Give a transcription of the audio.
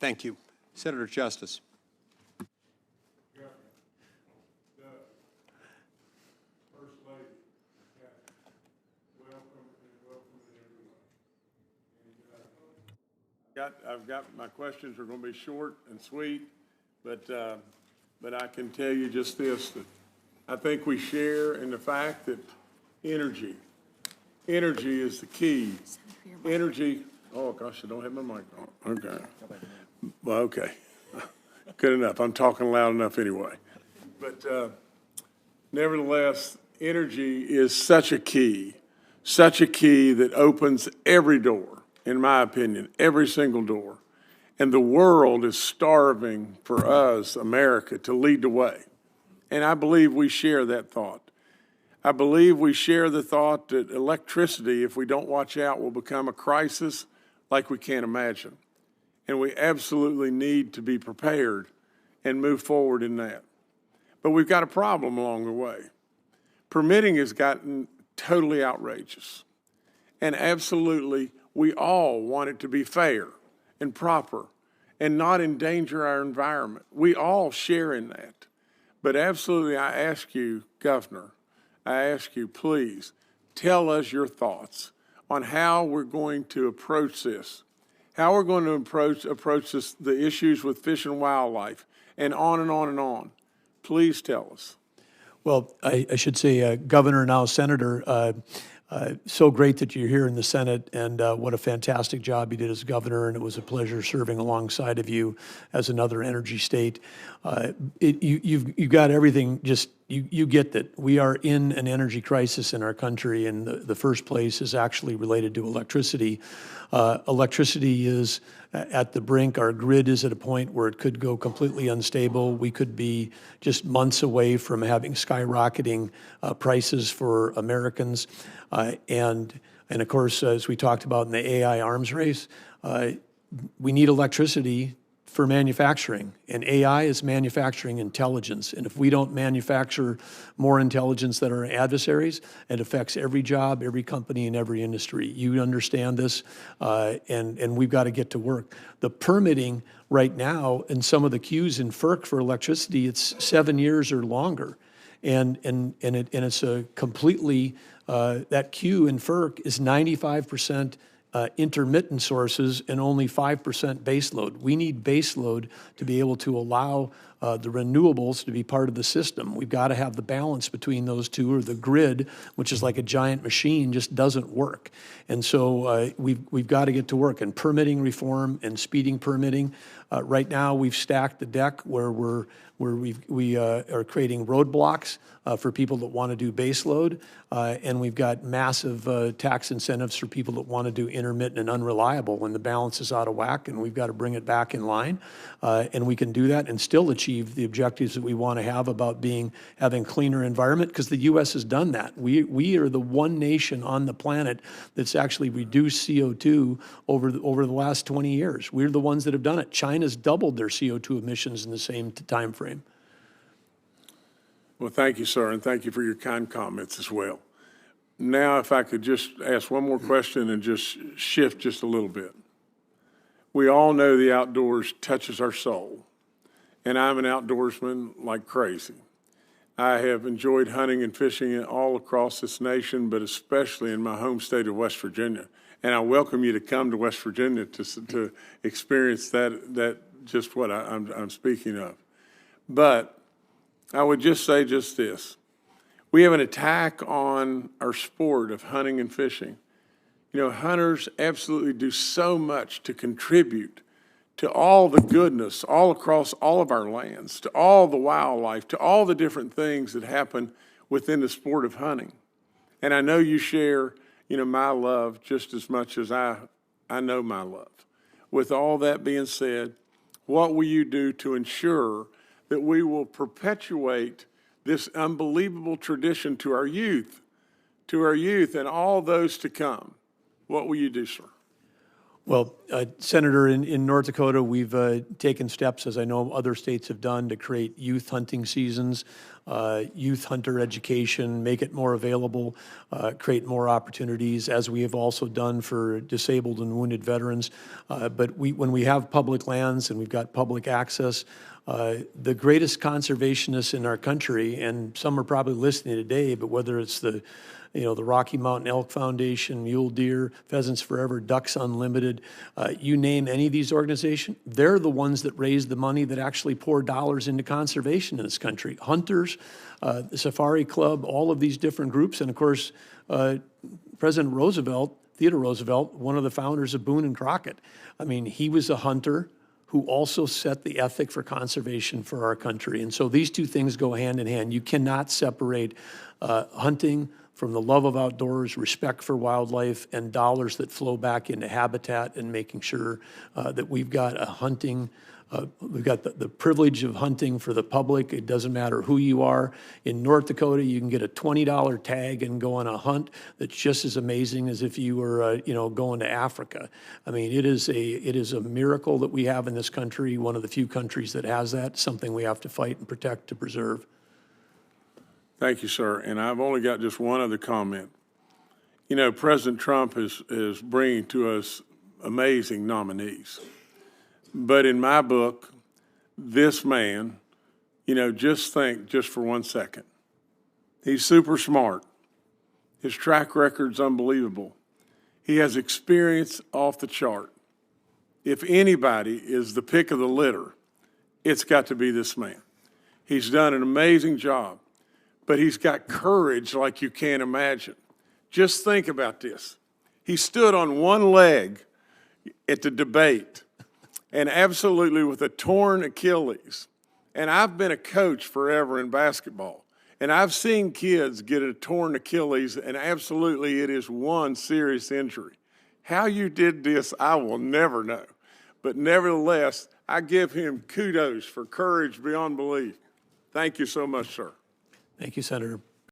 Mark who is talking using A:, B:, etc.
A: Thank you. Senator Justice.
B: I've got my questions are going to be short and sweet, but I can tell you just this, that I think we share in the fact that energy is the key. Energy, oh gosh, I don't have my mic on. Okay. Well, okay. Good enough. I'm talking loud enough anyway. But nevertheless, energy is such a key that opens every door. In my opinion, every single door. And the world is starving for us, America, to lead the way. And I believe we share that thought. I believe we share the thought that electricity, if we don't watch out, will become a crisis like we can't imagine. And we absolutely need to be prepared and move forward in that. But we've got a problem along the way. Permitting has gotten totally outrageous. And absolutely, we all want it to be fair and proper and not endanger our environment. We all share in that. But absolutely, I ask you, Governor, I ask you, please, tell us your thoughts on how we're going to approach this, how we're going to approach this, the issues with fish and wildlife, and on and on and on. Please tell us.
C: Well, I should say, Governor, now Senator, so great that you're here in the Senate, and what a fantastic job you did as governor, and it was a pleasure serving alongside of you as another energy state. You've got everything, just you get that we are in an energy crisis in our country, and the first place is actually related to electricity. Electricity is at the brink. Our grid is at a point where it could go completely unstable. We could be just months away from having skyrocketing prices for Americans. And of course, as we talked about in the AI arms race, we need electricity for manufacturing, and AI is manufacturing intelligence. And if we don't manufacture more intelligence than our adversaries, it affects every job, every company, and every industry. You understand this, and we've got to get to work. The permitting right now, in some of the queues in FERC for electricity, it's 7 years or longer, and it's a completely that queue in FERC is 95%. Intermittent sources and only 5% baseload. We need baseload to be able to allow the renewables to be part of the system. We've got to have the balance between those two, or the grid, which is like a giant machine, just doesn't work. And so we've got to get to work. And permitting reform and speeding permitting. Right now, we've stacked the deck where we are creating roadblocks for people that want to do baseload, and we've got massive tax incentives for people that want to do intermittent and unreliable when the balance is out of whack, and we've got to bring it back in line. And we can do that and still achieve the objectives that we want to have about having cleaner environment, because the U.S. has done that. We are the one nation on the planet that's actually reduced CO2 over the last 20 years. We're the ones that have done it. China's doubled their CO2 emissions in the same time frame.
B: Well, thank you, sir, and thank you for your kind comments as well. Now, if I could just ask one more question and just shift just a little bit. We all know the outdoors touches our soul, and I'm an outdoorsman like crazy. I have enjoyed hunting and fishing all across this nation, but especially in my home state of West Virginia. And I welcome you to come to West Virginia to experience that just what I'm speaking of. But I would just say just this. We have an attack on our sport of hunting and fishing. You know, hunters absolutely do so much to contribute to all the goodness all across all of our lands, to all the wildlife, to all the different things that happen within the sport of hunting. And I know you share, my love just as much as I know my love. With all that being said, what will you do to ensure that we will perpetuate this unbelievable tradition to our youth and all those to come? What will you do, sir?
C: Well, Senator, in North Dakota, we've taken steps, as I know other states have done, to create youth hunting seasons, youth hunter education, make it more available, create more opportunities, as we have also done for disabled and wounded veterans. But when we have public lands and we've got public access, the greatest conservationists in our country, and some are probably listening today, but whether it's the Rocky Mountain Elk Foundation, Mule Deer, Pheasants Forever, Ducks Unlimited, you name any of these organizations, they're the ones that raise the money that actually pour dollars into conservation in this country. Hunters, the Safari Club, all of these different groups, and of course, President Roosevelt, Theodore Roosevelt, one of the founders of Boone and Crockett. I mean, he was a hunter who also set the ethic for conservation for our country. And so these two things go hand in hand. You cannot separate hunting from the love of outdoors, respect for wildlife, and dollars that flow back into habitat and making sure that we've got we've got the privilege of hunting for the public. It doesn't matter who you are. In North Dakota, you can get a $20 tag and go on a hunt that's just as amazing as if you were, going to Africa. I mean, it is a miracle that we have in this country, one of the few countries that has that, something we have to fight and protect to preserve.
B: Thank you, sir. And I've only got just one other comment. President Trump is bringing to us amazing nominees. But in my book, this man, just think just for 1 second. He's super smart. His track record's unbelievable. He has experience off the chart. If anybody is the pick of the litter, it's got to be this man. He's done an amazing job. But he's got courage like you can't imagine. Just think about this. He stood on one leg at the debate and absolutely with a torn Achilles. And I've been a coach forever in basketball. And I've seen kids get a torn Achilles, and absolutely it is one serious injury. How you did this, I will never know. But nevertheless, I give him kudos for courage beyond belief. Thank you so much, sir.
C: Thank you, Senator.